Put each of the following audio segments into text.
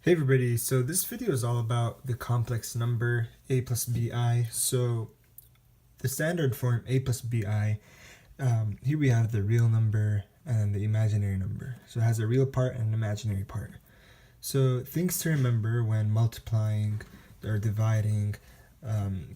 Hey everybody, so this video is all about the complex number a plus bi. So the standard form a plus bi, here we have the real number and the imaginary number. So it has a real part and an imaginary part. So things to remember when multiplying or dividing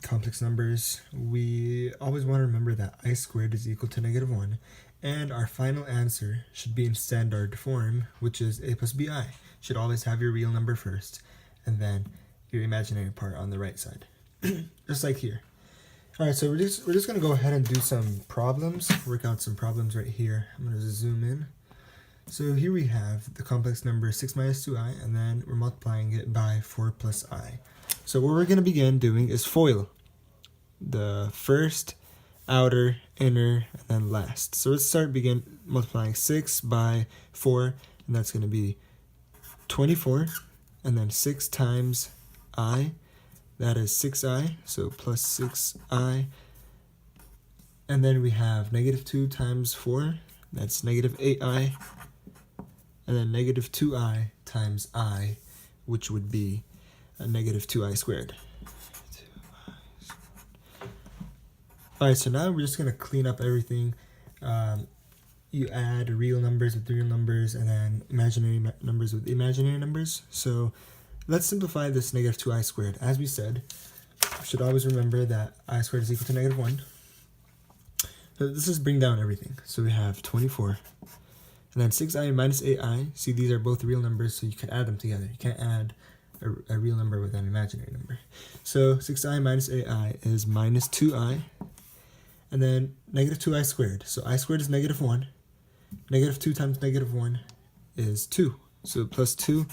complex numbers, we always want to remember that I squared is equal to -1, and our final answer should be in standard form, which is a plus bi. Should always have your real number first, and then your imaginary part on the right side, just like here. All right, so we're just gonna go ahead and do some problems, work out some problems right here. I'm gonna zoom in. So here we have the complex number 6 minus 2i, and then we're multiplying it by 4 plus i. So what we're going to begin doing is FOIL. The first, outer, inner, and then last. So let's begin multiplying 6 by 4, and that's going to be 24, and then 6 times I, that is 6i, so plus 6i. And then we have -2 times 4, that's -8i. And then -2i times I, which would be a -2i squared. Alright, so now we're just going to clean up everything. You add real numbers with real numbers, and then imaginary numbers with imaginary numbers. So let's simplify this -2i squared. As we said, you should always remember that I squared is equal to -1. So this is bring down everything. So we have 24. And then 6i minus 8i, see these are both real numbers, so you can add them together. You can't add a real number with an imaginary number. So 6i minus 8i is minus 2i, and then -2i squared. So I squared is -1. -2 times -1 is 2. So plus 2.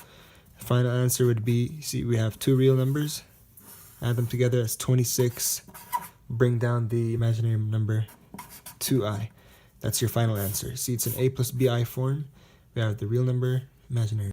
Final answer would be, see we have two real numbers. Add them together as 26. Bring down the imaginary number 2i. That's your final answer. See, it's an a plus bi form. We have the real number, imaginary.